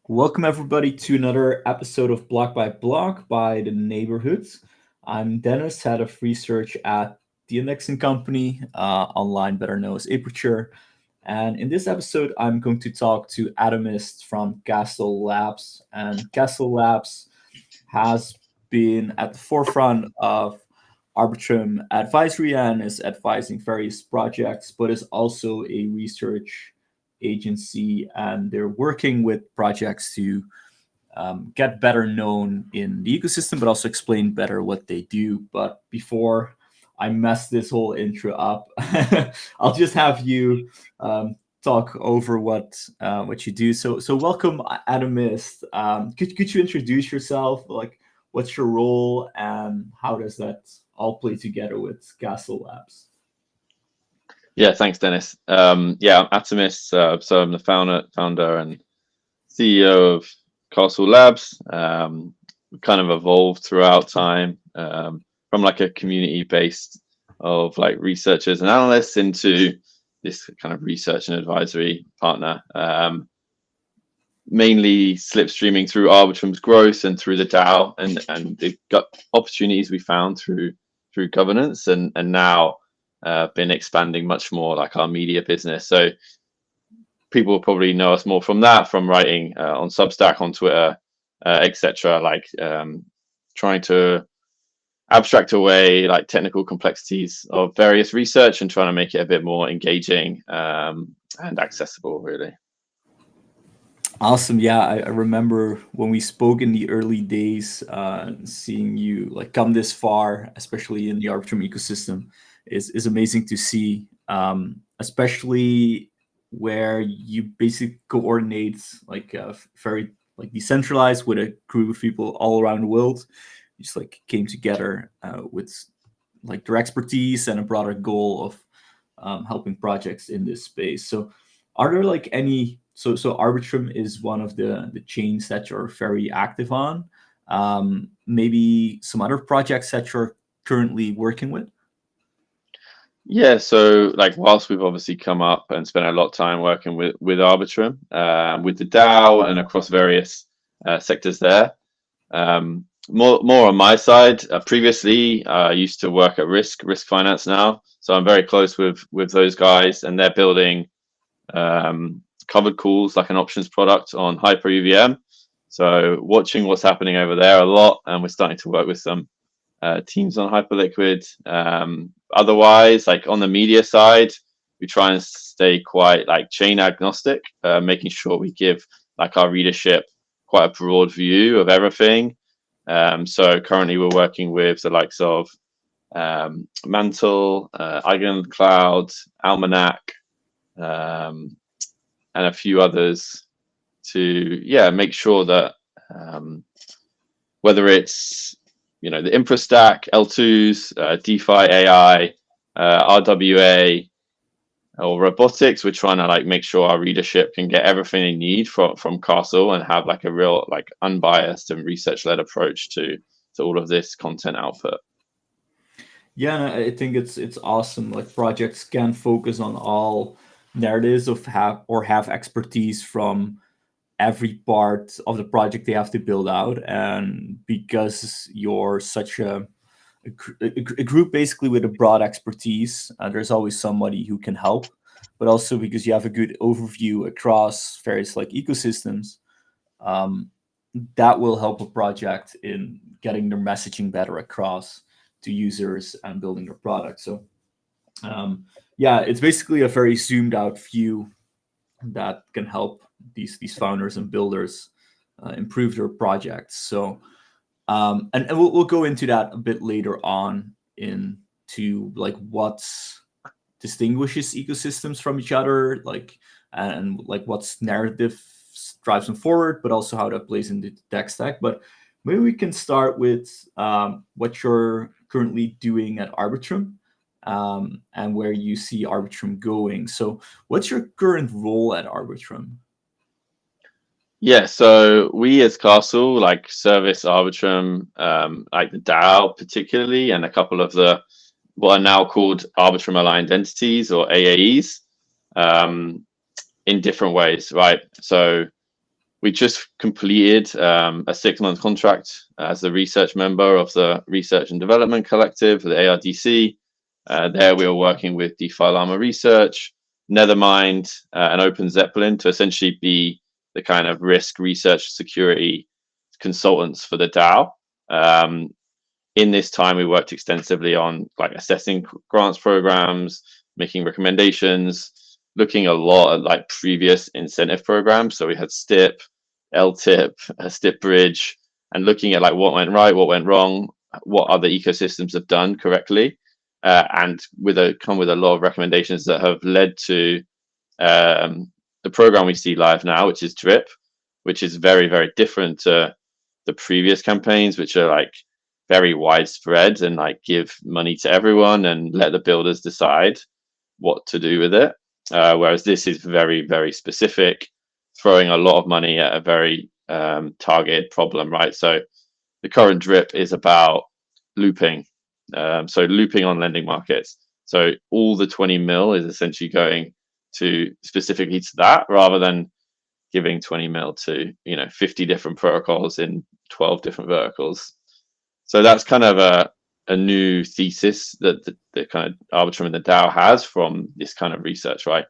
Welcome everybody to another episode of Block by Block by the Neighborhoods. I'm Dennis, head of research at the indexing company, online better known as Aperture. And in this episode, I'm going to talk to Atomist from Castle Labs. And Castle Labs has been at the forefront of Arbitrum advisory and is advising various projects, but is also a research agency, and they're working with projects to get better known in the ecosystem, but also explain better what they do. But before I mess this whole intro up, I'll just have you talk over what you do. So welcome, Atomist. Could you introduce yourself? Like, what's your role, and how does that all play together with Castle Labs? Yeah, thanks, Dennis. I'm Atomist, so I'm the founder and CEO of Castle Labs. We kind of evolved throughout time from like a community based of like researchers and analysts into this kind of research and advisory partner. Mainly slipstreaming through Arbitrum's growth and through the DAO and the opportunities we found through governance and now been expanding much more like our media business. So people will probably know us more from that, from writing on Substack, on Twitter, etc. Trying to abstract away like technical complexities of various research and trying to make it a bit more engaging and accessible, really. Awesome. Yeah, I remember when we spoke in the early days, seeing you like come this far, especially in the Arbitrum ecosystem, is amazing to see. Especially where you basically coordinate like very like decentralized with a group of people all around the world. You just like came together with like their expertise and a broader goal of helping projects in this space. So are there like any so Arbitrum is one of the chains that you're very active on. Maybe some other projects that you're currently working with? Yeah, so like whilst we've obviously come up and spent a lot of time working with Arbitrum, with the DAO and across various sectors there. More on my side. Previously, I used to work at Risk Finance now, so I'm very close with those guys, and they're building covered calls like an options product on Hyper EVM. So watching what's happening over there a lot, and we're starting to work with some teams on Hyperliquid. Otherwise, like on the media side, we try and stay quite like chain agnostic, making sure we give like our readership quite a broad view of everything. So currently we're working with the likes of Mantle, Eigencloud, Almanac, and a few others to make sure that whether it's the infra stack, L2s, DeFi, AI, RWA, or robotics, we're trying to like make sure our readership can get everything they need from Castle and have like a real like unbiased and research-led approach to all of this content output. Yeah, and I think it's awesome. Like projects can focus on all narratives of have expertise from every part of the project they have to build out, and because you're such a group basically with a broad expertise, there's always somebody who can help. But also because you have a good overview across various like ecosystems, um, that will help a project in getting their messaging better across to users and building their product. So yeah, it's basically a very zoomed out view that can help these founders and builders improve their projects. So and we'll go into that a bit later on into like what distinguishes ecosystems from each other, like and like what's narrative drives them forward, but also how that plays into the tech stack. But maybe we can start with what you're currently doing at Arbitrum, and where you see Arbitrum going. So what's your current role at Arbitrum? Yeah, so we as Castle like service Arbitrum, like the DAO particularly, and a couple of the what are now called Arbitrum aligned entities or AAEs, in different ways, right? So we just completed a 6-month contract as a research member of the Research and Development Collective, the ARDC. There we were working with DeFi Llama Research, Nethermind, and Open Zeppelin to essentially be the kind of risk, research, security consultants for the DAO. In this time, we worked extensively on like assessing grants programs, making recommendations, looking a lot at like previous incentive programs. So we had STIP, LTIP, STIP Bridge, and looking at like what went right, what went wrong, what other ecosystems have done correctly, and come with a lot of recommendations that have led to the program we see live now, which is Drip, which is very, very different to the previous campaigns, which are like very widespread and like give money to everyone and let the builders decide what to do with it. Whereas this is very, very specific, throwing a lot of money at a very targeted problem, right? So the current Drip is about looping. So looping on lending markets. So all the 20 mil is essentially going to specifically to that, rather than giving 20 mil to 50 different protocols in 12 different verticals. So that's kind of a new thesis that the kind of Arbitrum and the DAO has from this kind of research, right?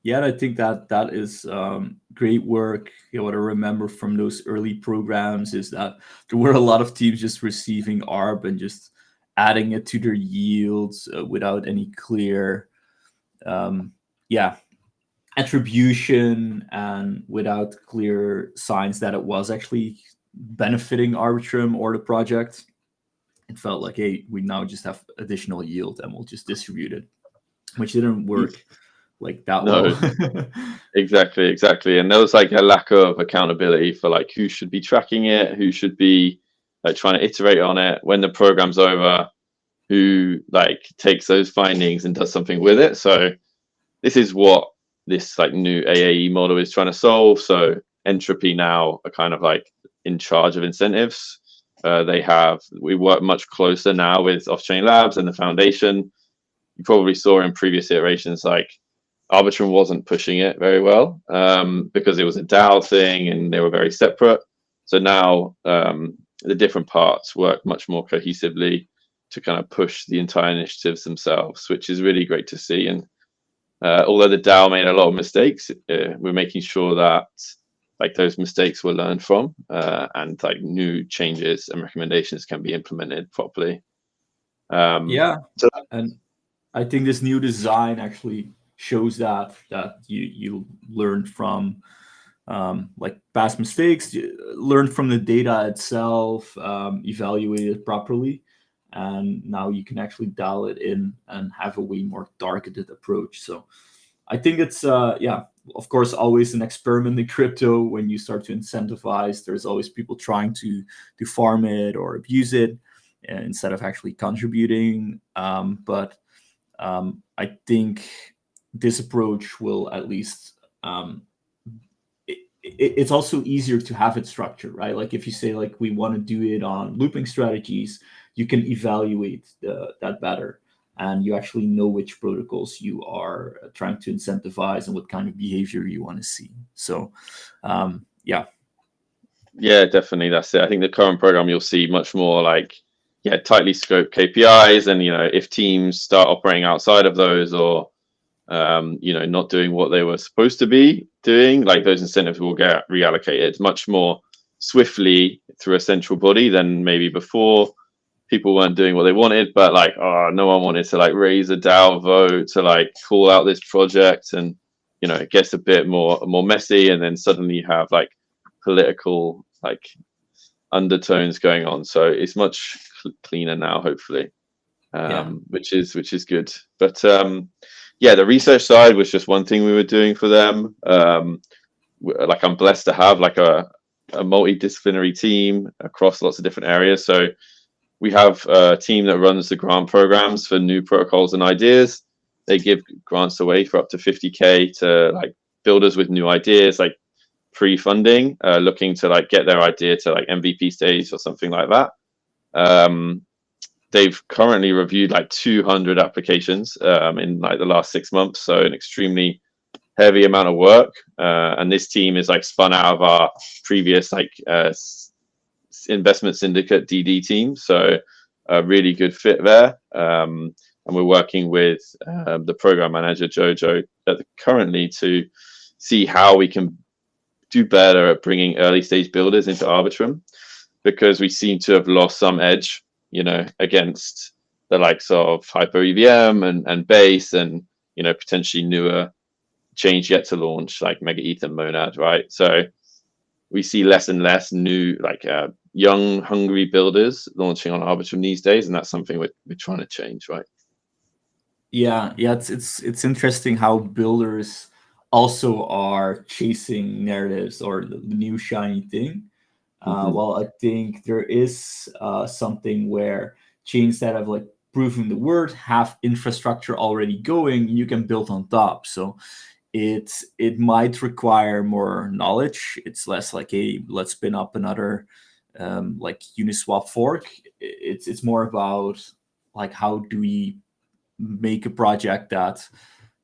Yeah, I think that is great work. What I remember from those early programs is that there were a lot of teams just receiving ARB and just adding it to their yields without any clear, attribution, and without clear signs that it was actually benefiting Arbitrum or the project. It felt like, hey, we now just have additional yield and we'll just distribute it, which didn't work like that No, well. exactly. And there was like a lack of accountability for like who should be tracking it, who should be like trying to iterate on it when the program's over, who like takes those findings and does something with it. So this is what this like new AAE model is trying to solve. So Entropy now are kind of like in charge of incentives. We work much closer now with Off-Chain Labs and the foundation. You probably saw in previous iterations, like Arbitrum wasn't pushing it very well because it was a DAO thing and they were very separate. So now the different parts work much more cohesively to kind of push the entire initiatives themselves, which is really great to see. And although the DAO made a lot of mistakes, we're making sure that like those mistakes were learned from and like new changes and recommendations can be implemented properly. Yeah, and I think this new design actually shows that you learned from like past mistakes, learn from the data itself, evaluate it properly, and now you can actually dial it in and have a way more targeted approach. So I think it's of course, always an experiment in crypto. When you start to incentivize, there's always people trying to farm it or abuse it instead of actually contributing. But I think this approach will at least it's also easier to have it structured, right? Like if you say like we want to do it on looping strategies, you can evaluate that better, and you actually know which protocols you are trying to incentivize and what kind of behavior you want to see. So yeah, definitely, that's it. I think the current program you'll see much more like tightly scoped KPIs, and if teams start operating outside of those or not doing what they were supposed to be doing, like those incentives will get reallocated much more swiftly through a central body than maybe before. People weren't doing what they wanted, but like, no one wanted to like raise a DAO vote to like call out this project, and it gets a bit more messy, and then suddenly you have like political like undertones going on. So it's much cleaner now, hopefully, which is good. But the research side was just one thing we were doing for them. Like I'm blessed to have like a multidisciplinary team across lots of different areas. So we have a team that runs the grant programs for new protocols and ideas. They give grants away for up to 50K to like builders with new ideas, like pre-funding, looking to like get their idea to like MVP stage or something like that. They've currently reviewed like 200 applications in like the last 6 months, so an extremely heavy amount of work, and this team is like spun out of our previous like investment syndicate DD team, so a really good fit there. And we're working with the program manager Jojo currently to see how we can do better at bringing early stage builders into Arbitrum, because we seem to have lost some edge, against the likes of Hyper EVM and Base, and potentially newer change yet to launch like Mega ETH and Monad, right? So we see less and less new young hungry builders launching on Arbitrum these days, and that's something we're trying to change, right? Yeah, it's interesting how builders also are chasing narratives or the new shiny thing. Well, I think there is something where chains that have like proven the word have infrastructure already going, you can build on top. So it might require more knowledge. It's less like, hey, let's spin up another like Uniswap fork. It's more about like, how do we make a project that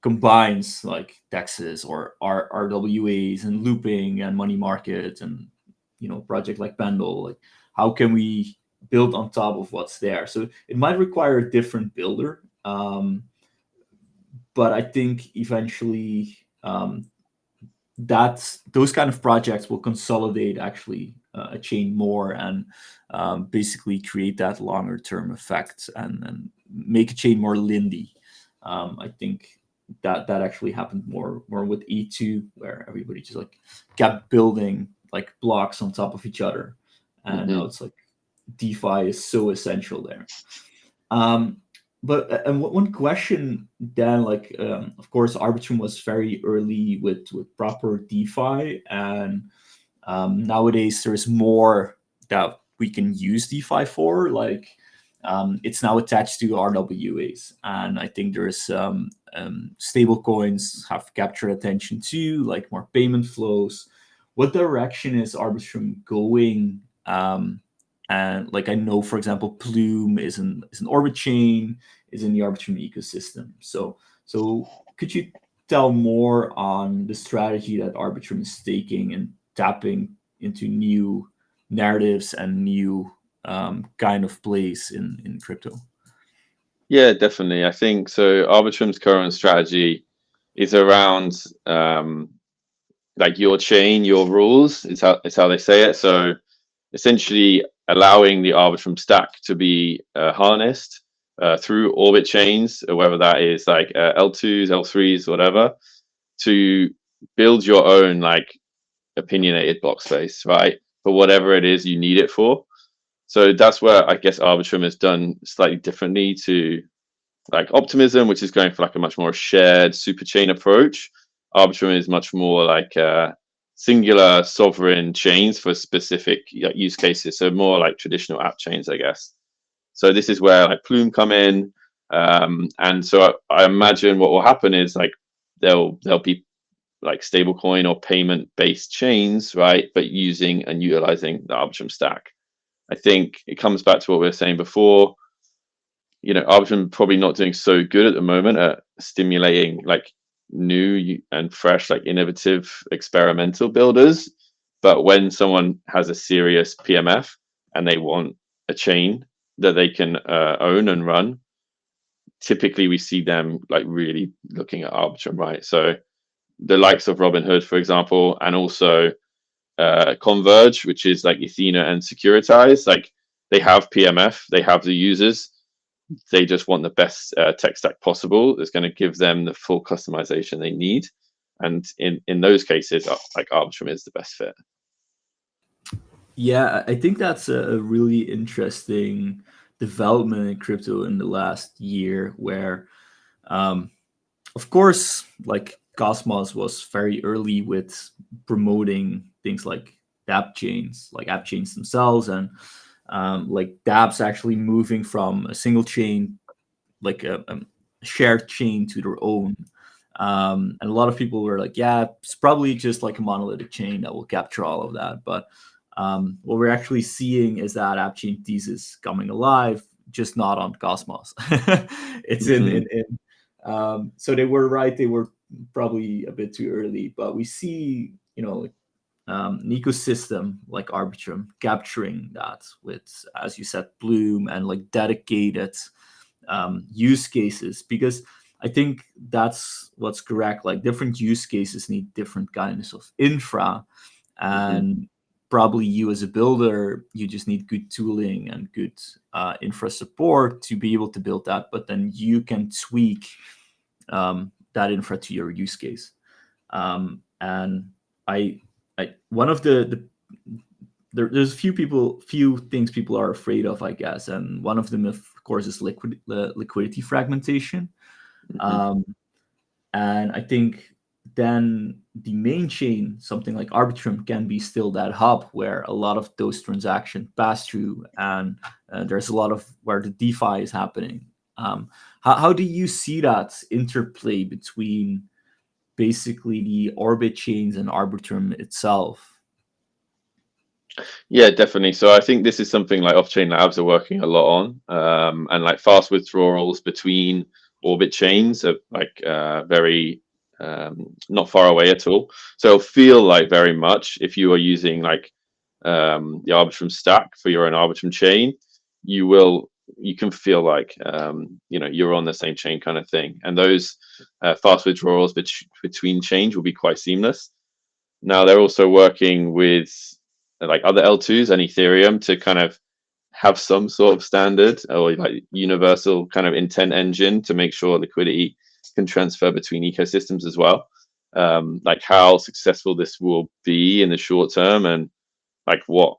combines like DEXs or RWAs and looping and money market and project like Pendle. Like, how can we build on top of what's there? So it might require a different builder, but I think eventually those kind of projects will consolidate actually a chain more and basically create that longer term effect and make a chain more lindy. I think that actually happened more with E2, where everybody just like kept building like blocks on top of each other, and now it's like DeFi is so essential there. But one question, Dan, like of course Arbitrum was very early with proper DeFi, and nowadays there's more that we can use DeFi for. Like it's now attached to RWAs, and I think there's stable coins have captured attention too, like more payment flows. What direction is Arbitrum going? And like, I know, for example, Plume is an Orbit chain, is in the Arbitrum ecosystem. So could you tell more on the strategy that Arbitrum is taking and tapping into new narratives and new kind of plays in crypto? Yeah, definitely. I think so. Arbitrum's current strategy is around like your chain, your rules. It's how they say it. So essentially allowing the Arbitrum stack to be harnessed through orbit chains, whether that is like L2s, L3s, whatever, to build your own like opinionated block space, right? For whatever it is you need it for. So that's where I guess Arbitrum has done slightly differently to like Optimism, which is going for like a much more shared superchain approach. Arbitrum is much more like singular sovereign chains for specific use cases. So more like traditional app chains, I guess. So this is where like Plume come in. And so I imagine what will happen is like there'll be like stablecoin or payment based chains, right? But using and utilizing the Arbitrum stack. I think it comes back to what we were saying before. Arbitrum probably not doing so good at the moment at stimulating like new and fresh, like innovative experimental builders. But when someone has a serious PMF and they want a chain that they can own and run, typically we see them like really looking at Arbitrum, right? So the likes of Robinhood, for example, and also Converge, which is like Ethena and Securitize, like they have PMF, they have the users, they just want the best tech stack possible that's going to give them the full customization they need. And in those cases, like Arbitrum is the best fit. Yeah, I think that's a really interesting development in crypto in the last year, where of course, like Cosmos was very early with promoting things like app chains, like app chains themselves, and like dApps actually moving from a single chain, like a shared chain, to their own. And a lot of people were like, yeah, it's probably just like a monolithic chain that will capture all of that. But what we're actually seeing is that app chain thesis coming alive, just not on Cosmos. It's in so they were right. They were probably a bit too early, but we see, an ecosystem like Arbitrum capturing that with, as you said, Bloom and like dedicated use cases, because I think that's what's correct. Like different use cases need different kinds of infra, and probably you as a builder, you just need good tooling and good infra support to be able to build that. But then you can tweak that infra to your use case. And one of there's few things people are afraid of, I guess, and one of them, of course, is liquidity fragmentation. And I think then the main chain, something like Arbitrum, can be still that hub where a lot of those transactions pass through, and there's a lot of where the DeFi is happening. How do you see that interplay between basically the Orbit chains and Arbitrum itself? Yeah, definitely. So I think this is something like off-chain labs are working a lot on, and like fast withdrawals between Orbit chains are like very not far away at all. So it'll feel like very much if you are using like the Arbitrum stack for your own Arbitrum chain, you can feel like you're on the same chain kind of thing, and those fast withdrawals between chains will be quite seamless. Now they're also working with like other L2s and Ethereum to kind of have some sort of standard or like universal kind of intent engine to make sure liquidity can transfer between ecosystems as well. Like how successful this will be in the short term, and like what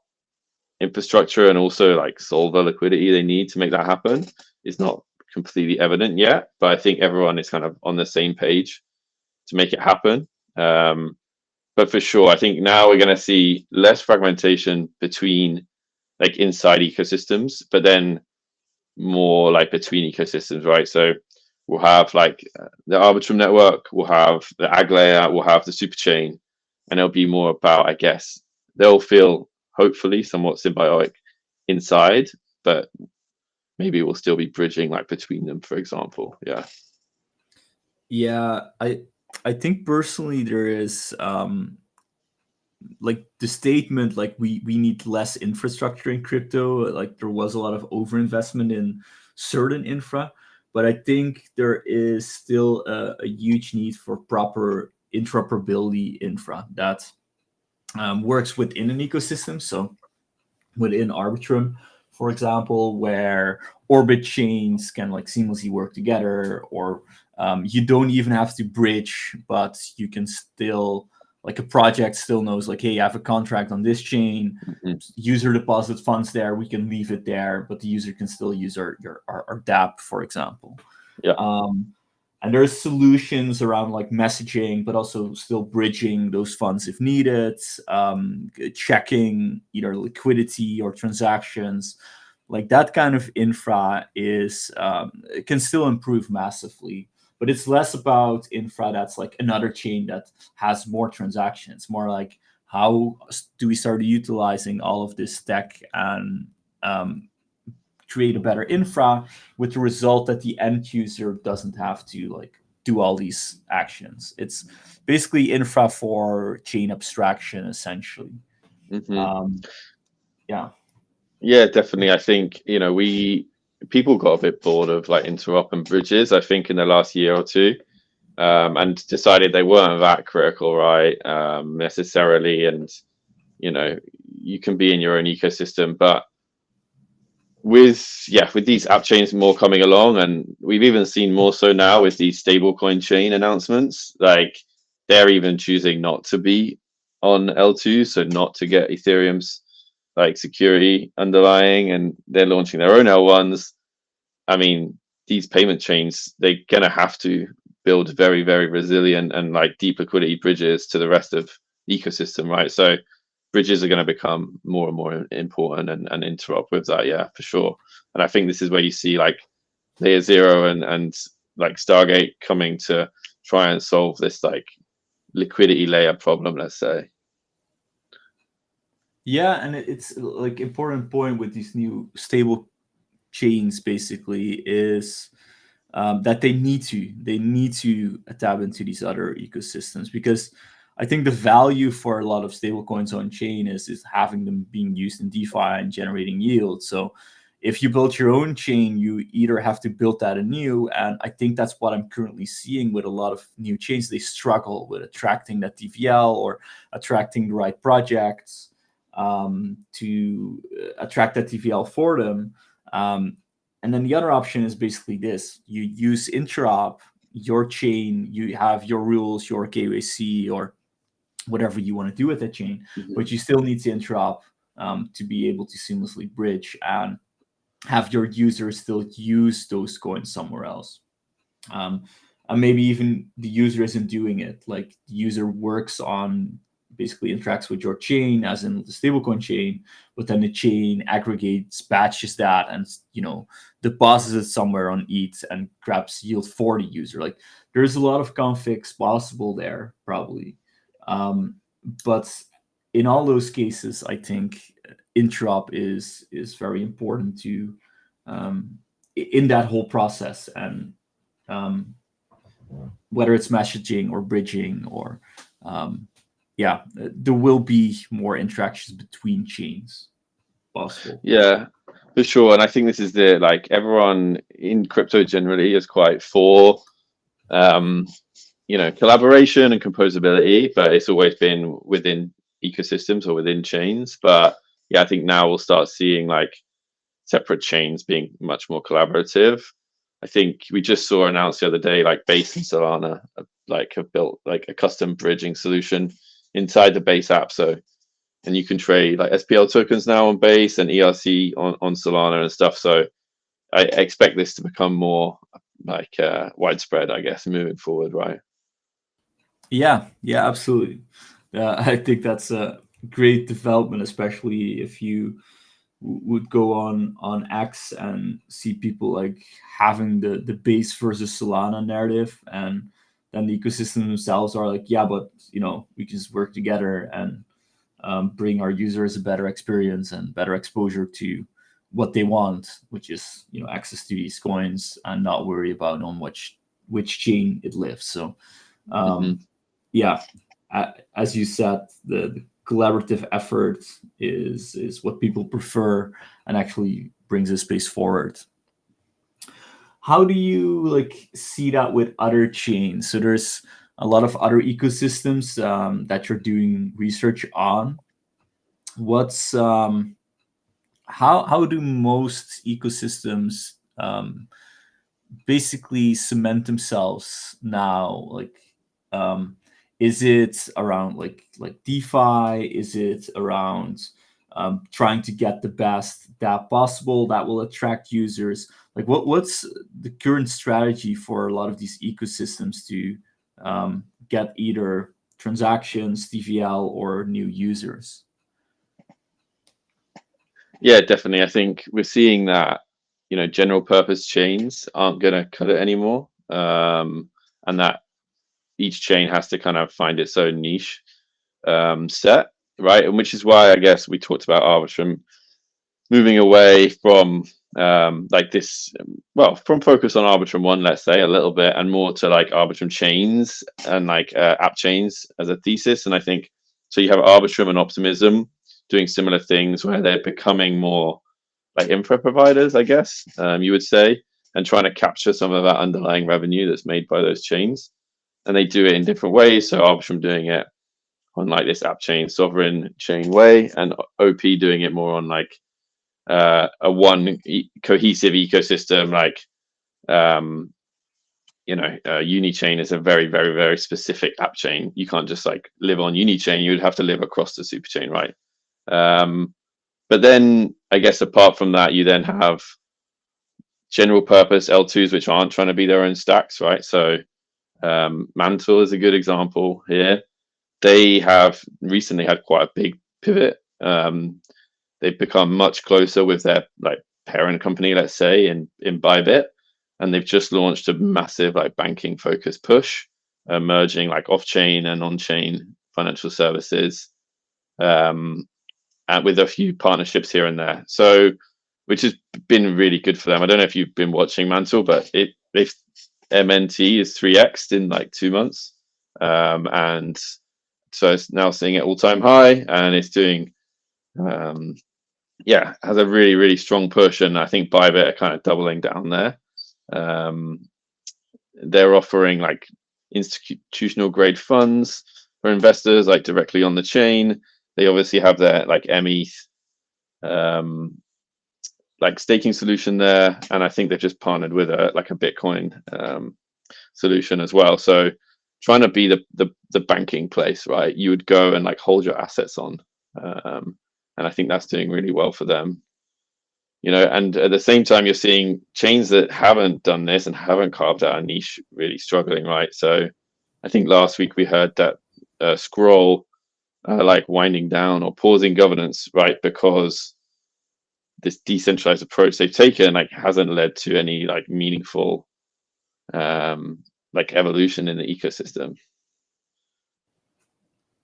infrastructure and also like solver liquidity they need to make that happen is not completely evident yet. But I think everyone is kind of on the same page to make it happen. But for sure, I think now we're going to see less fragmentation between like inside ecosystems, but then more like between ecosystems, right? So we'll have like the Arbitrum network, we'll have the Ag layer, we'll have the super chain, and it'll be more about, I guess, they'll feel hopefully somewhat symbiotic inside, but maybe we'll still be bridging like between them, for example. Yeah. Yeah, I think personally there is like the statement like we need less infrastructure in crypto. Like there was a lot of overinvestment in certain infra, but I think there is still a huge need for proper interoperability infra that works within an ecosystem. So within Arbitrum, for example, where Orbit chains can like seamlessly work together, or you don't even have to bridge, but you can still, like a project still knows like, hey, I have a contract on this chain, user deposit funds there, we can leave it there, but the user can still use our dApp, for example. Yeah. And there's solutions around like messaging, but also still bridging those funds if needed, checking either liquidity or transactions. Like that kind of infra is it can still improve massively, but it's less about infra that's like another chain that has more transactions. More like how do we start utilizing all of this tech and create a better infra, with the result that the end user doesn't have to like do all these actions. It's basically infra for chain abstraction, essentially. Yeah. Yeah, definitely. I think, people got a bit bored of like interop and bridges, I think, in the last year or two, and decided they weren't that critical, right? Necessarily. And, you can be in your own ecosystem, but with these app chains more coming along, and we've even seen more so now with these stablecoin chain announcements, like they're even choosing not to be on L2, so not to get Ethereum's like security underlying, and they're launching their own L1s. I mean, these payment chains, they're gonna have to build very, very resilient and like deep liquidity bridges to the rest of the ecosystem, right? So bridges are going to become more and more important, and interop with that, yeah, for sure. And I think this is where you see like layer zero and like Stargate coming to try and solve this like liquidity layer problem, let's say. Yeah, and it's like important point with these new stable chains basically is that they need to tap into these other ecosystems, because I think the value for a lot of stablecoins on chain is having them being used in DeFi and generating yield. So if you build your own chain, you either have to build that anew, and I think that's what I'm currently seeing with a lot of new chains. They struggle with attracting that TVL or attracting the right projects to attract that TVL for them. And then the other option is basically this: you use interop, your chain, you have your rules, your KYC, or whatever you want to do with that chain, but you still need to interop to be able to seamlessly bridge and have your users still use those coins somewhere else. And maybe even the user isn't doing it. Like the user works on, basically interacts with your chain, as in the stablecoin chain, but then the chain aggregates, batches that, and deposits it somewhere on ETH and grabs yield for the user. Like there's a lot of configs possible there, probably. But in all those cases, I think interop is very important to in that whole process, and whether it's messaging or bridging or there will be more interactions between chains possible. Yeah, for sure. And I think this is the like everyone in crypto generally is quite for collaboration and composability, but it's always been within ecosystems or within chains. But yeah, I think now we'll start seeing like separate chains being much more collaborative. I think we just saw announced the other day, like Base and Solana, have built like a custom bridging solution inside the Base app. So, and you can trade like SPL tokens now on Base and ERC on Solana and stuff. So, I expect this to become more widespread, I guess, moving forward, right? Yeah, absolutely. I think that's a great development, especially if you would go on X and see people like having the Base versus Solana narrative, and then the ecosystem themselves are like, yeah, but we can just work together and bring our users a better experience and better exposure to what they want, which is access to these coins and not worry about on which chain it lives. So yeah, as you said, the collaborative effort is what people prefer and actually brings the space forward. How do you see that with other chains? So there's a lot of other ecosystems that you're doing research on. What's how do most ecosystems basically cement themselves now? Um, is it around like DeFi? Is it around trying to get the best dApp possible that will attract users? Like what's the current strategy for a lot of these ecosystems to get either transactions, TVL, or new users? Yeah, definitely. I think we're seeing that general purpose chains aren't going to cut it anymore, and that each chain has to kind of find its own niche set, right? And which is why I guess we talked about Arbitrum moving away from from focus on Arbitrum One, let's say, a little bit, and more to like Arbitrum chains and app chains as a thesis. And I think so. You have Arbitrum and Optimism doing similar things where they're becoming more like infra providers, I guess you would say, and trying to capture some of that underlying revenue that's made by those chains. And they do it in different ways. So Arbitrum doing it on like this app chain sovereign chain way, and OP doing it more on like a cohesive ecosystem. Unichain is a very, very, very specific app chain. You can't just like live on Unichain. You would have to live across the superchain, right? But then I guess apart from that, you then have general purpose L2s, which aren't trying to be their own stacks, right? So Mantle is a good example here. They have recently had quite a big pivot. They've become much closer with their like parent company, let's say, in Bybit, and they've just launched a massive like banking focused push, merging like off chain and on chain financial services, and with a few partnerships here and there. So, which has been really good for them. I don't know if you've been watching Mantle, but it they've MNT is 3x in like 2 months, and so it's now seeing at all-time high, and it's doing has a really strong push, and I think Bybit are kind of doubling down there. They're offering like institutional grade funds for investors, like directly on the chain. They obviously have their like METH like staking solution there, and I think they've just partnered with a Bitcoin solution as well. So trying to be the banking place, right? You would go and like hold your assets on, and I think that's doing really well for them. And at the same time, you're seeing chains that haven't done this and haven't carved out a niche really struggling, right? So I think last week we heard that Scroll like winding down or pausing governance, right? Because this decentralized approach they've taken like hasn't led to any like meaningful like evolution in the ecosystem.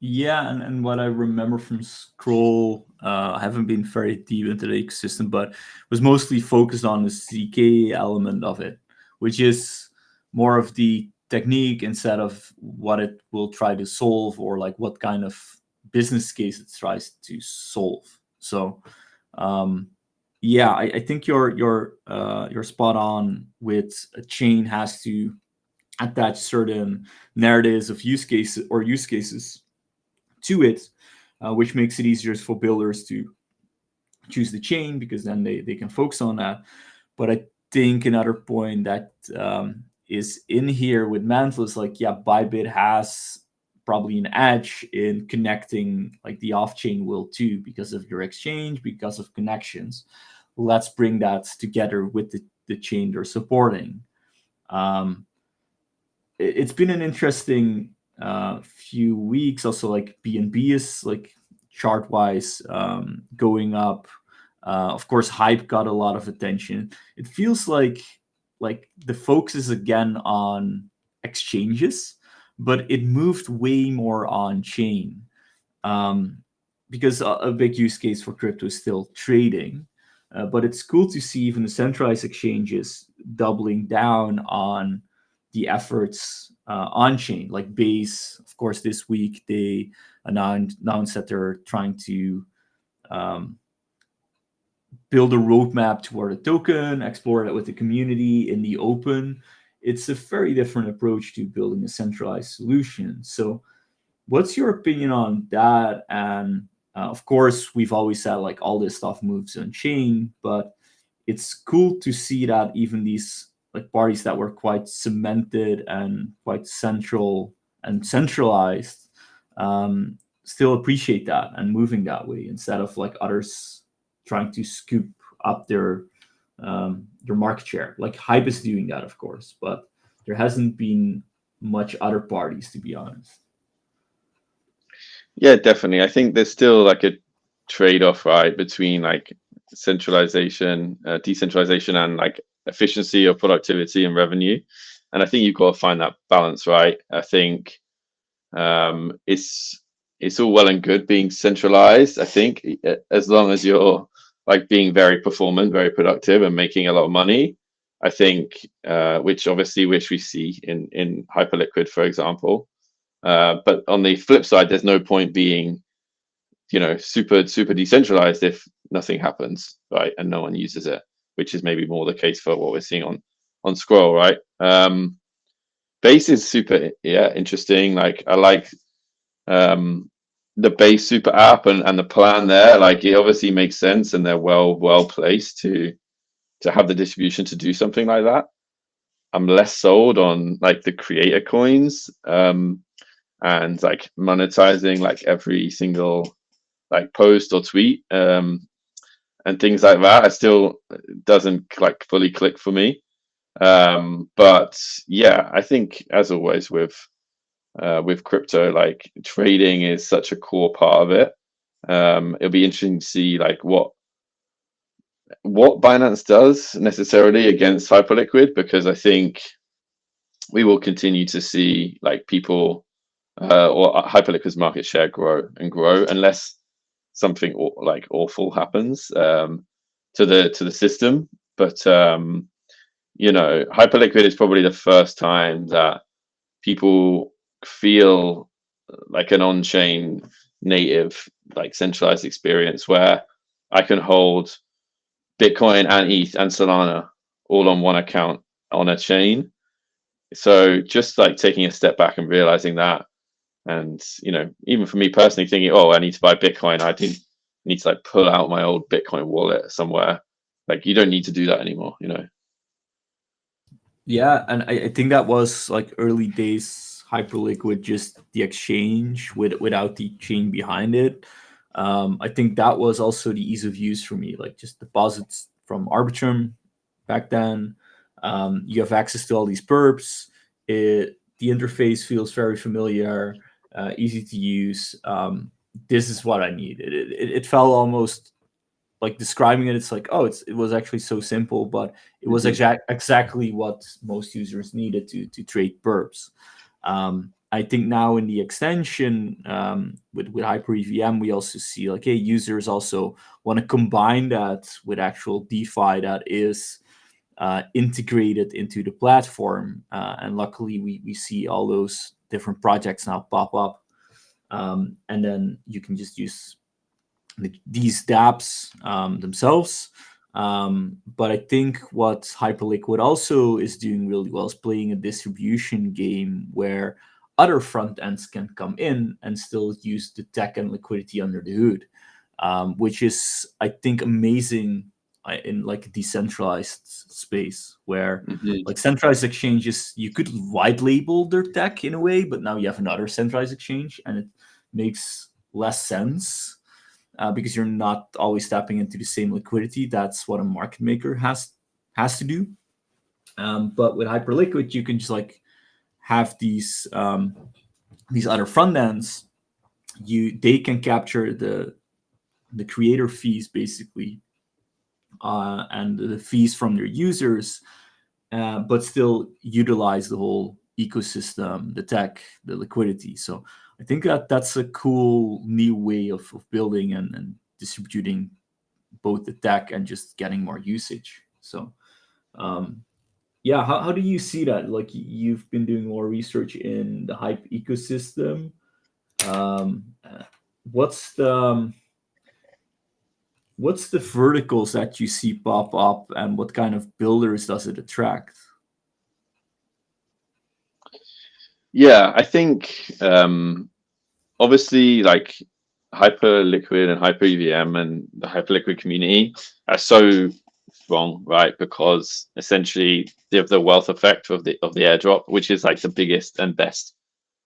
Yeah, and what I remember from Scroll, I haven't been very deep into the ecosystem, but was mostly focused on the CK element of it, which is more of the technique instead of what it will try to solve or like what kind of business case it tries to solve. So, yeah, I think you're spot on with a chain has to attach certain narratives of use cases to it, which makes it easier for builders to choose the chain because then they can focus on that. But I think another point that is in here with Mantle is like, yeah, Bybit has probably an edge in connecting like the off-chain world too because of your exchange, because of connections. Let's bring that together with the chain they're supporting. It's been an interesting few weeks. Also, like BNB is like chart wise going up. Of course, hype got a lot of attention. It feels like the focus is again on exchanges, but it moved way more on chain because a big use case for crypto is still trading. But it's cool to see even the centralized exchanges doubling down on the efforts on chain. Like Base, of course, this week they announced that they're trying to um, build a roadmap toward a token, explore it with the community in the open. It's a very different approach to building a centralized solution. So, what's your opinion on that? And of course, we've always said like all this stuff moves on chain, but it's cool to see that even these like parties that were quite cemented and quite central and centralized still appreciate that and moving that way instead of like others trying to scoop up their market share. Like Hype is doing that, of course, but there hasn't been much other parties, to be honest. Yeah, definitely. I think there's still like a trade-off, right, between like centralization, decentralization, and like efficiency or productivity and revenue. And I think you've got to find that balance, right? I think it's all well and good being centralized. I think as long as you're like being very performant, very productive, and making a lot of money, I think, which obviously which we see in Hyperliquid, for example. But on the flip side, there's no point being, super decentralized if nothing happens, right, and no one uses it, which is maybe more the case for what we're seeing on Scroll, right? Base is super, interesting. Like I like the Base super app and the plan there. Like it obviously makes sense, and they're well placed to have the distribution to do something like that. I'm less sold on like the creator coins. And like monetizing like every single like post or tweet and things like that. I still doesn't like fully click for me. But yeah, I think as always with crypto, like trading is such a core part of it. It'll be interesting to see like what Binance does necessarily against Hyperliquid, because I think we will continue to see like people or Hyperliquid's market share grow and grow unless something like awful happens to the system. But Hyperliquid is probably the first time that people feel like an on-chain native, like centralized experience where I can hold Bitcoin and ETH and Solana all on one account on a chain. So just like taking a step back and realizing that, and even for me personally thinking, oh, I need to buy Bitcoin, I didn't need to like pull out my old Bitcoin wallet somewhere. Like you don't need to do that anymore. Yeah, and I think that was like early days Hyperliquid, just the exchange without the chain behind it. I think that was also the ease of use for me, like just deposits from Arbitrum back then. You have access to all these perps. The interface feels very familiar, easy to use. This is what I needed. It felt almost like describing it. It's like, oh, it was actually so simple, but it was exactly what most users needed to trade perps. I think now in the extension with Hyper EVM, we also see like, hey, users also want to combine that with actual DeFi that is integrated into the platform. And luckily, we see all those different projects now pop up. And then you can just use these dApps themselves. But I think what Hyperliquid also is doing really well is playing a distribution game where other front ends can come in and still use the tech and liquidity under the hood, which is, I think, amazing in like a decentralized space where like centralized exchanges, you could white label their tech in a way, but now you have another centralized exchange and it makes less sense because you're not always tapping into the same liquidity. That's what a market maker has to do. But with Hyperliquid, you can just like have these other front ends. They can capture the creator fees basically, and the fees from their users, but still utilize the whole ecosystem, the tech, the liquidity. So I think that's a cool new way of building and distributing both the tech and just getting more usage. So yeah, how do you see that? Like you've been doing more research in the Hype ecosystem. What's the verticals that you see pop up, and what kind of builders does it attract? Yeah, I think obviously like Hyperliquid and Hyper EVM and the Hyperliquid community are so strong, right? Because essentially they have the wealth effect of the airdrop, which is like the biggest and best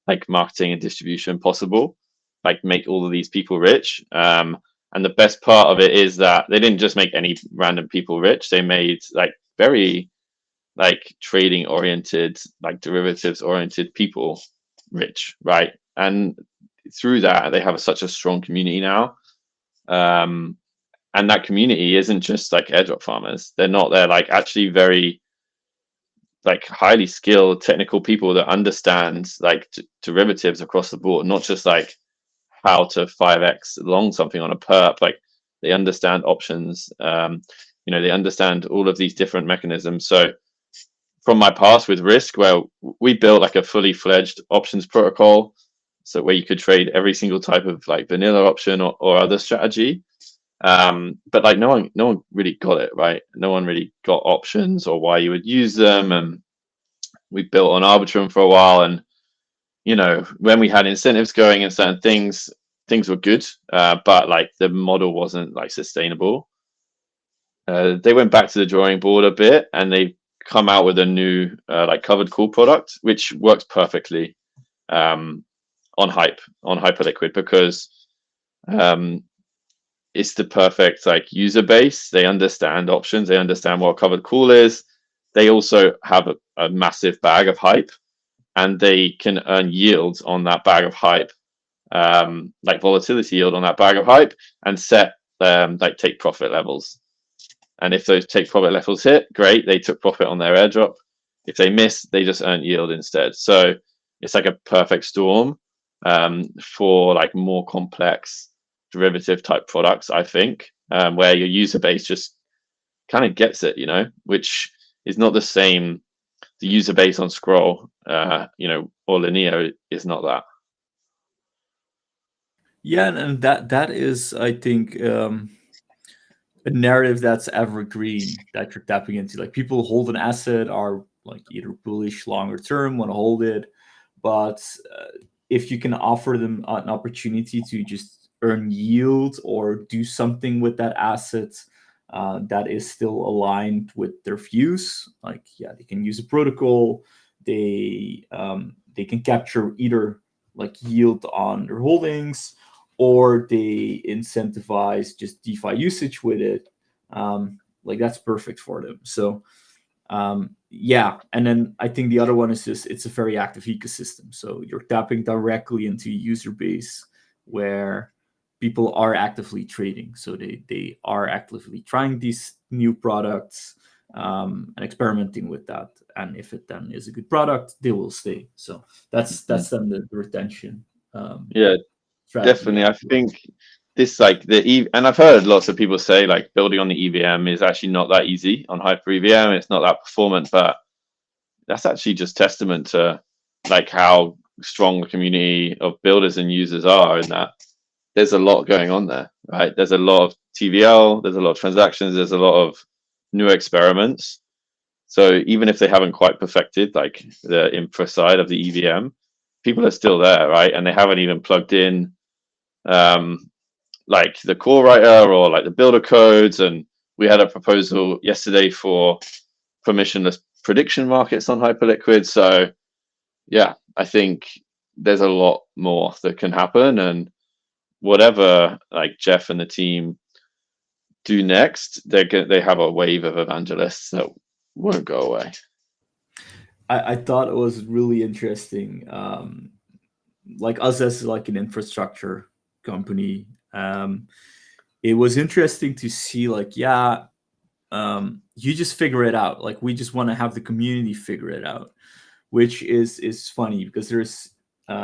like marketing and distribution possible, like make all of these people rich. And the best part of it is that they didn't just make any random people rich; they made like very like trading oriented, like derivatives oriented people rich, right? And through that, they have such a strong community now. Um, and that community isn't just like airdrop farmers. They're not. They're like actually very like highly skilled technical people that understand like derivatives across the board, not just like how to 5x long something on a perp. Like they understand options. They understand all of these different mechanisms. So from my past with Risk, where we built like a fully fledged options protocol, so where you could trade every single type of like vanilla option or other strategy. But like no one really got it right. No one really got options or why you would use them. And we built on Arbitrum for a while, and when we had incentives going and certain things were good, but like the model wasn't like sustainable. They went back to the drawing board a bit, and they come out with a new like covered call product, which works perfectly on Hyperliquid because it's the perfect like user base. They understand options. They understand what a covered call is. They also have a massive bag of hype, and they can earn yields on that bag of hype, like volatility yield on that bag of hype, and set like take profit levels. And if those take profit levels hit, great, they took profit on their airdrop. If they miss, they just earn yield instead. So it's like a perfect storm for like more complex derivative type products, I think, where your user base just kind of gets it, which is not the same. The user base on Scroll, or Lineo is not that. Yeah, and that is, I think, a narrative that's evergreen that you're tapping into. Like people hold an asset, are like either bullish longer term, want to hold it, but if you can offer them an opportunity to just earn yield or do something with that asset that is still aligned with their views, like yeah, they can use a protocol, they can capture either like yield on their holdings, or they incentivize just DeFi usage with it. Like that's perfect for them. So yeah, and then I think the other one is just it's a very active ecosystem. So you're tapping directly into a user base where people are actively trading. So they are actively trying these new products and experimenting with that. And if it then is a good product, they will stay. So that's then the retention Yeah, strategy. definitely. I think this like and I've heard lots of people say like building on the EVM is actually not that easy on Hyper EVM. It's not that performant, but that's actually just testament to like how strong the community of builders and users are in that there's a lot going on there, right? There's a lot of TVL, there's a lot of transactions, there's a lot of new experiments. So even if they haven't quite perfected like the infra side of the EVM, people are still there, right? And they haven't even plugged in um, like the core writer or like the builder codes. And we had a proposal yesterday for permissionless prediction markets on Hyperliquid. So yeah, I think there's a lot more that can happen, and whatever like Jeff and the team do next, they have a wave of evangelists that won't go away. I thought it was really interesting. Like us as like an infrastructure company, it was interesting to see like yeah, you just figure it out. Like we just want to have the community figure it out, which is funny because there's,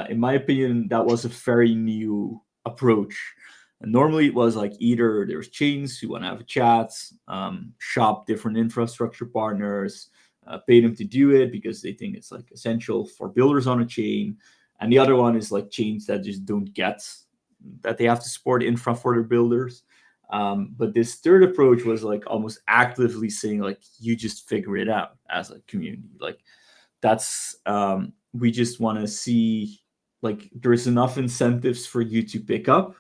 in my opinion, that was a very new approach. And normally it was like either there's chains who want to have a chat, shop different infrastructure partners, pay them to do it because they think it's like essential for builders on a chain. And the other one is like chains that just don't get that they have to support infra for their builders. But this third approach was like almost actively saying like you just figure it out as a community. Like that's we just want to see like there's enough incentives for you to pick up.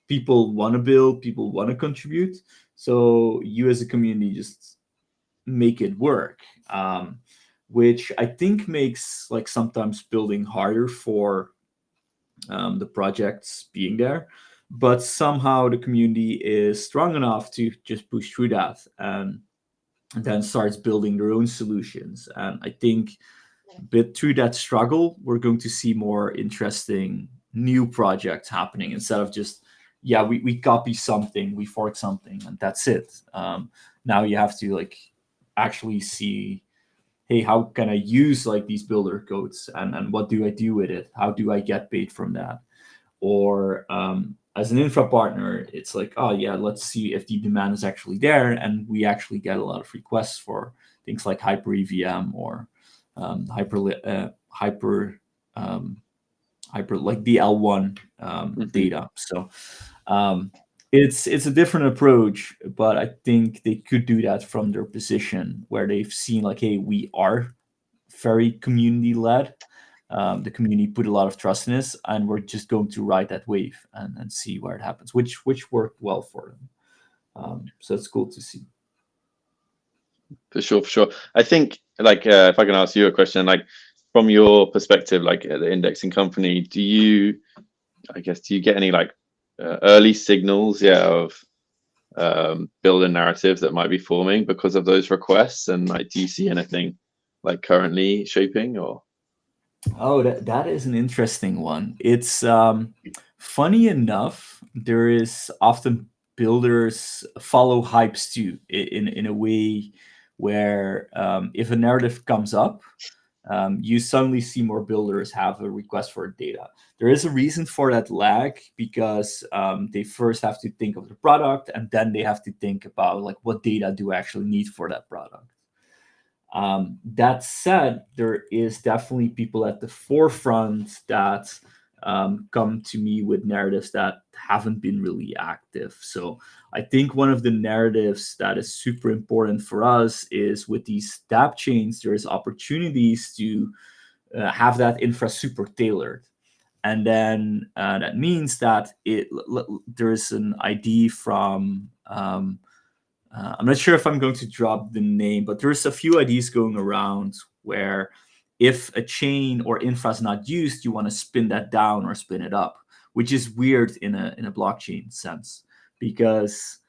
People want to build, people want to contribute, so you as a community just make it work, which I think makes like sometimes building harder for the projects being there, but somehow the community is strong enough to just push through that and then starts building their own solutions. And I think but through that struggle, we're going to see more interesting new projects happening instead of just, yeah, we copy something, we fork something, and that's it. Now you have to like actually see, hey, how can I use like these builder codes and what do I do with it? How do I get paid from that? Or as an infra partner, it's like, oh yeah, let's see if the demand is actually there, and we actually get a lot of requests for things like hyper EVM or hyper hyper like the L1 Mm-hmm. data. So it's a different approach, but I think they could do that from their position where they've seen like, hey, we are very community led. The community put a lot of trust in us, and we're just going to ride that wave and see where it happens, which worked well for them. So it's cool to see. For sure, for sure. I think, like, if I can ask you a question, like, from your perspective, like at the indexing company, do you get any like early signals, yeah, of builder narratives that might be forming because of those requests? And like, do you see anything like currently shaping or? Oh, that is an interesting one. It's funny enough, there is often builders follow hypes too, in a way where if a narrative comes up, you suddenly see more builders have a request for data. There is a reason for that lag because they first have to think of the product and then they have to think about like what data do I actually need for that product. That said, there is definitely people at the forefront that come to me with narratives that haven't been really active. So I think one of the narratives that is super important for us is with these dApp chains, there's opportunities to have that infra super tailored. And then that means that there is an ID from I'm not sure if I'm going to drop the name, but there's a few ideas going around where if a chain or infra is not used, you want to spin that down or spin it up, which is weird in a blockchain sense because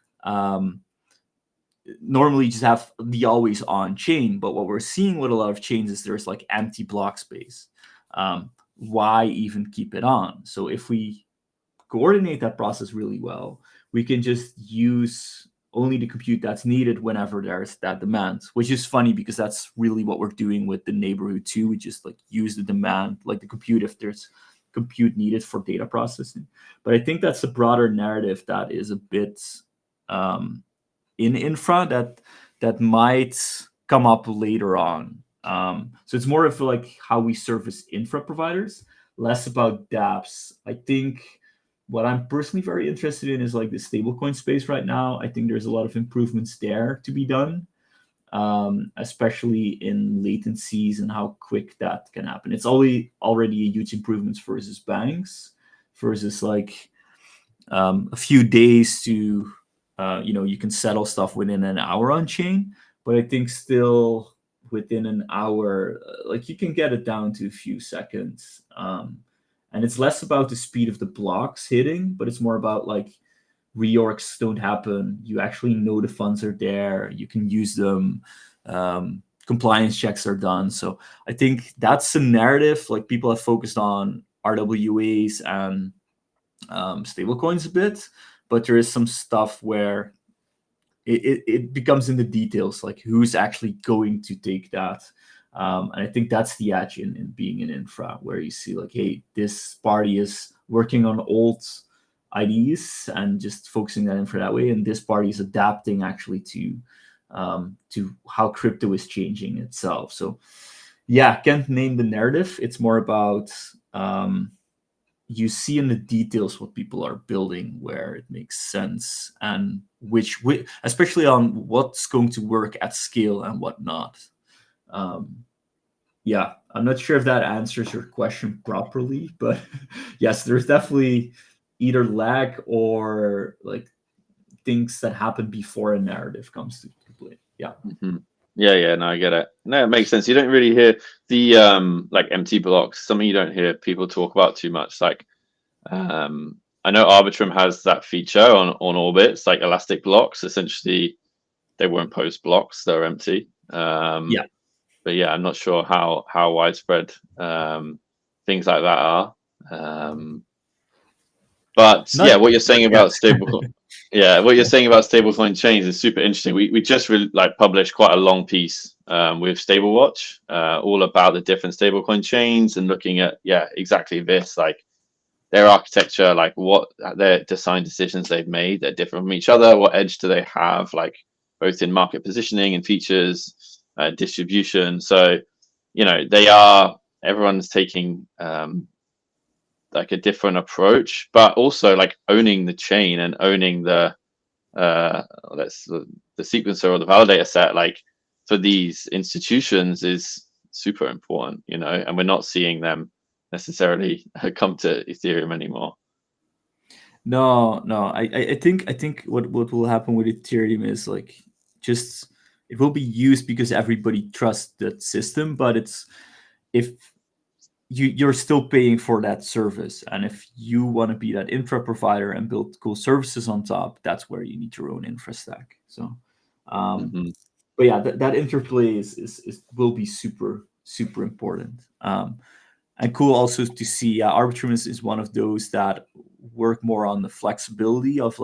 normally you just have the always on chain. But what we're seeing with a lot of chains is there's like empty block space. Why even keep it on? So if we coordinate that process really well, we can just use only the compute that's needed whenever there's that demand, which is funny because that's really what we're doing with the neighborhood too. We just like use the demand, like the compute, if there's compute needed for data processing. But I think that's a broader narrative that is a bit in infra that might come up later on. So it's more of like how we service infra providers, less about dApps. I think what I'm personally very interested in is like the stablecoin space right now. I think there's a lot of improvements there to be done, especially in latencies and how quick that can happen. It's already a huge improvement versus banks, versus like a few days to, you can settle stuff within an hour on chain. But I think still within an hour, like you can get it down to a few seconds. And it's less about the speed of the blocks hitting, but it's more about like reorgs don't happen. You actually know the funds are there. You can use them. Compliance checks are done. So I think that's a narrative. Like people have focused on RWAs and stablecoins a bit, but there is some stuff where it becomes in the details, like who's actually going to take that. And I think that's the edge in being an infra, where you see like, hey, this party is working on old IDs and just focusing that infra that way, and this party is adapting actually to how crypto is changing itself. So yeah, can't name the narrative. It's more about you see in the details what people are building, where it makes sense, and which especially on what's going to work at scale and what not. Yeah, I'm not sure if that answers your question properly, but yes, there's definitely either lag or like things that happen before a narrative comes to play. Yeah. Mm-hmm. Yeah, no, I get it. No, it makes sense. You don't really hear the like empty blocks, something you don't hear people talk about too much. Like I know Arbitrum has that feature on orbits, like elastic blocks. Essentially, they won't post blocks; they're empty. Yeah. But yeah, I'm not sure how widespread things like that are. But Not yeah, what you're saying yet. about stable, yeah, what you're saying about stablecoin chains is super interesting. We just like published quite a long piece with StableWatch, all about the different stablecoin chains and looking at exactly this, like their architecture, like what their design decisions they've made. They're different from each other. What edge do they have, like both in market positioning and features, distribution. So they are, everyone's taking like a different approach, but also like owning the chain and owning the that's the sequencer or the validator set, like for these institutions is super important, and we're not seeing them necessarily come to Ethereum anymore. No, no. I think what will happen with Ethereum is like just it will be used because everybody trusts that system, but it's if you're still paying for that service, and if you want to be that infra provider and build cool services on top, that's where you need your own infra stack. So Hmm. but yeah, that interplay is will be super important. And cool also to see Arbitrum is one of those that work more on the flexibility of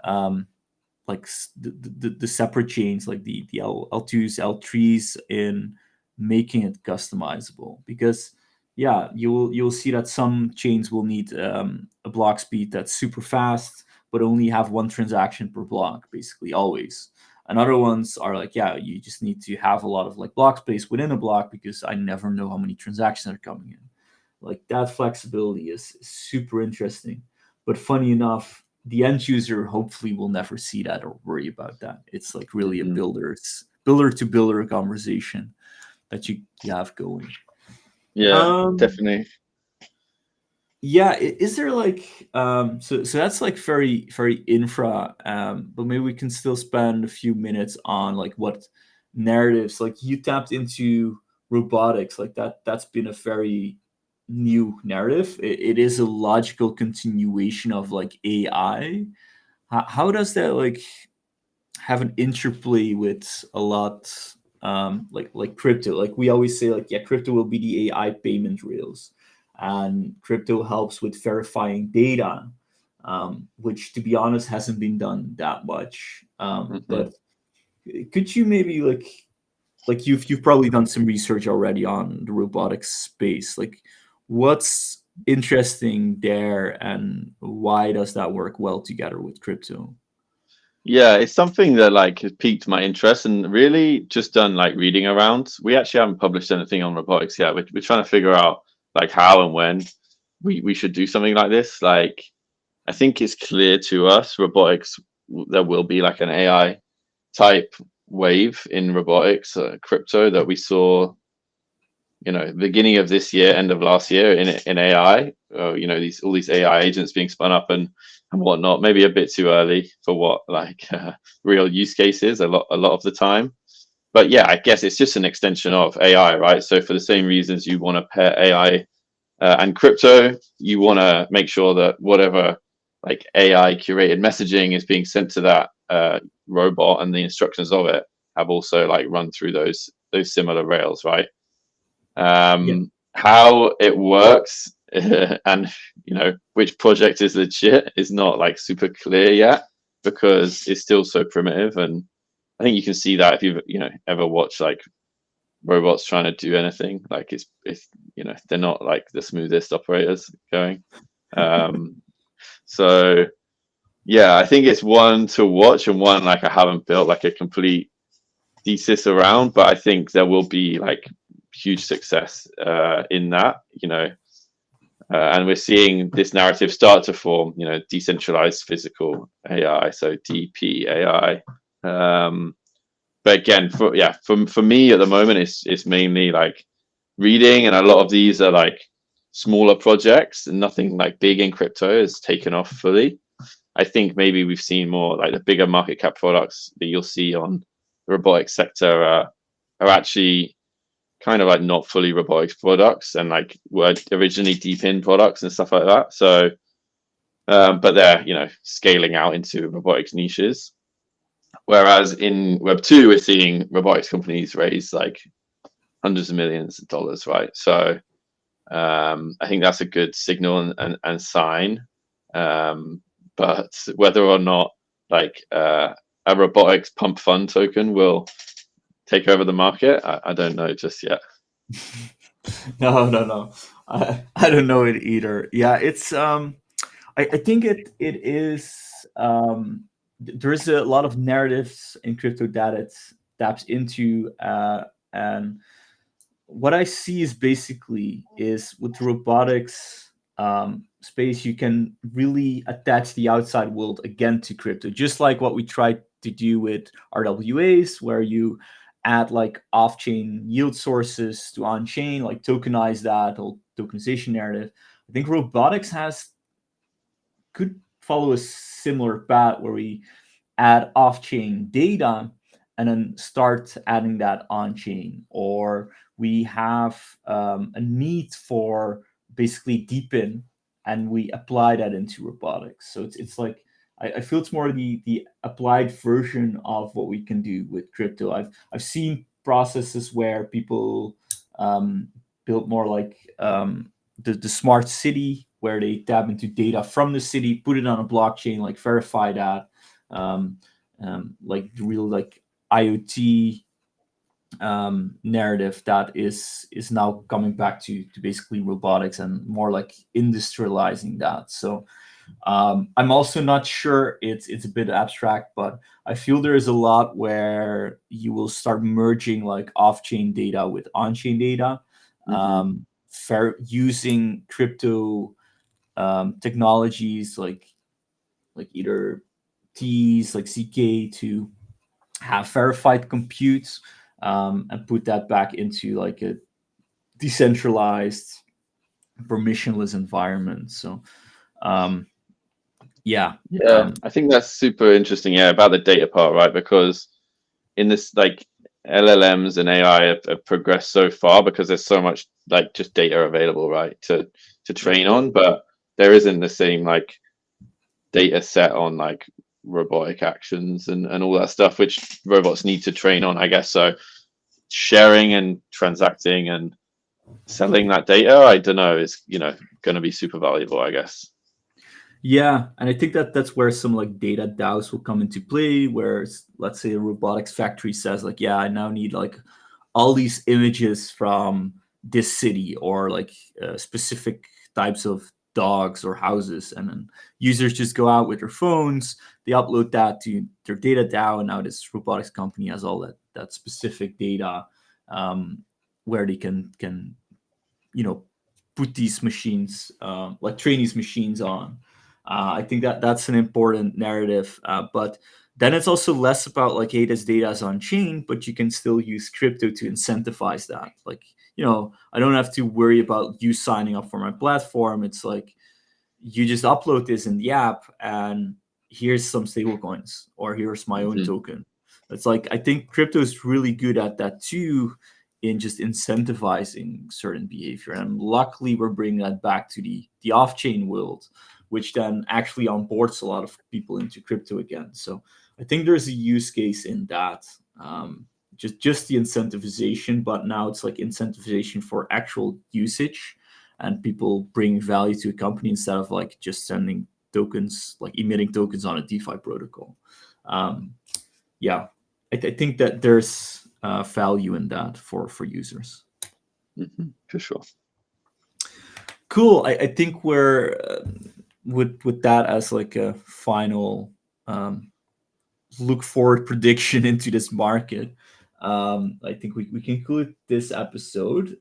um, the separate chains, like the L2s, L3s, in making it customizable. Because yeah, you'll see that some chains will need a block speed that's super fast, but only have one transaction per block, basically always. And other ones are like, yeah, you just need to have a lot of like block space within a block because I never know how many transactions are coming in. Like that flexibility is super interesting. But funny enough, the end user hopefully will never see that or worry about that. It's like really a Hmm. builder to builder conversation that you have going. Yeah, Um, definitely. yeah, is there like so that's like very infra, but maybe we can still spend a few minutes on like what narratives like you tapped into robotics like that's been a very new narrative. It is a logical continuation of like AI. How does that like have an interplay with a lot like crypto? Like we always say like, yeah, crypto will be the AI payment rails, and crypto helps with verifying data, which to be honest hasn't been done that much. Hmm. But could you maybe like you've probably done some research already on the robotics space, like what's interesting there and why does that work well together with crypto? Yeah, it's something that like has piqued my interest and really just done like reading around. We actually haven't published anything on robotics yet. We're trying to figure out like how and when we should do something like this. Like I think it's clear to us robotics there will be like an AI type wave in robotics, crypto that we saw, beginning of this year, end of last year in AI. These all these AI agents being spun up and whatnot. Maybe a bit too early for what like real use cases a lot of the time. But yeah, I guess it's just an extension of AI, right? So for the same reasons you want to pair AI and crypto, you want to make sure that whatever like AI curated messaging is being sent to that robot and the instructions of it have also like run through those similar rails, right? Yeah. How it works and which project is legit is not like super clear yet because it's still so primitive. And I think you can see that if you've ever watched like robots trying to do anything, like it's they're not like the smoothest operators going. um so yeah, I think it's one to watch and one like I haven't built like a complete thesis around, but I think there will be like huge success in that, and we're seeing this narrative start to form, decentralized physical AI, so DPAI. But again, for me at the moment, it's mainly like reading, and a lot of these are like smaller projects, and nothing like big in crypto has taken off fully. I think maybe we've seen more like the bigger market cap products that you'll see on the robotics sector are actually kind of like not fully robotics products and like were originally deep in products and stuff like that. So, but they're scaling out into robotics niches. Whereas in Web two, we're seeing robotics companies raise like hundreds of millions of dollars, right? So I think that's a good signal and sign. But whether or not like a robotics pump fund token will take over the market, I don't know just yet. No. I don't know it either. Yeah, it's I think it is there is a lot of narratives in crypto that it taps into, and what I see is basically is with robotics space you can really attach the outside world again to crypto, just like what we tried to do with RWAs, where you add like off-chain yield sources to on-chain, like tokenize that whole tokenization narrative. I think robotics has could follow a similar path where we add off-chain data and then start adding that on-chain, or we have a need for basically deepen and we apply that into robotics. So it's like I feel it's more the applied version of what we can do with crypto. I've seen processes where people build more like the smart city, where they tap into data from the city, put it on a blockchain, like verify that, um, like the real like IoT narrative that is now coming back to basically robotics and more like industrializing that. So I'm also not sure. It's a bit abstract, but I feel there is a lot where you will start merging like off-chain data with on-chain data, Hmm. using crypto technologies like either T's like CK to have verified compute, and put that back into like a decentralized permissionless environment. So um, yeah, Yeah, I think that's super interesting. Yeah, about the data part, right? Because in this, like, LLMs and AI have progressed so far because there's so much like just data available, right, to train on, but there isn't the same like data set on like robotic actions and all that stuff which robots need to train on, I guess. So sharing and transacting and selling that data, I don't know, is going to be super valuable, I guess. yeah, and I think that that's where some like data DAOs will come into play. Where let's say a robotics factory says like, yeah, I now need like all these images from this city or like specific types of dogs or houses, and then users just go out with their phones, they upload that to their data DAO, and now this robotics company has all that specific data, where they can put these machines, like train these machines on. I think that that's an important narrative, but then it's also less about like, hey, this data is on chain, but you can still use crypto to incentivize that. Like, I don't have to worry about you signing up for my platform. It's like you just upload this in the app, and here's some stable coins, or here's my own Hmm. token. It's like I think crypto is really good at that too, in just incentivizing certain behavior. And luckily, we're bringing that back to the off-chain world, which then actually onboards a lot of people into crypto again. So I think there's a use case in that. Just the incentivization, but now it's like incentivization for actual usage, and people bring value to a company instead of like just sending tokens, like emitting tokens on a DeFi protocol. Um, yeah, I think that there's value in that for users. Hmm. For sure. Cool. I think we're with that as like a final look forward prediction into this market. I think we conclude this episode.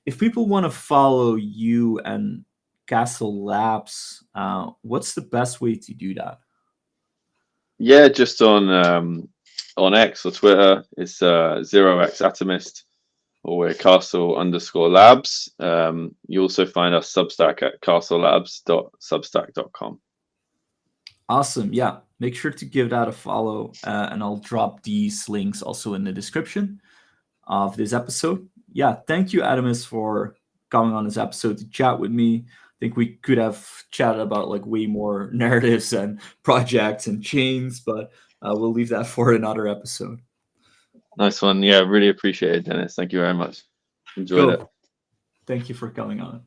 If people want to follow you and Castle Labs, what's the best way to do that? Yeah, just on X or Twitter, it's 0x Atomist, or we're castle_labs. You also find us Substack at castlelabs.substack.com. Awesome. Yeah. Make sure to give that a follow, and I'll drop these links also in the description of this episode. Yeah. Thank you, Adamus, for coming on this episode to chat with me. I think we could have chatted about like way more narratives and projects and chains, but we'll leave that for another episode. Nice one. Yeah, really appreciate it, Dennis. Thank you very much. Enjoyed it. Cool. Thank you for coming on.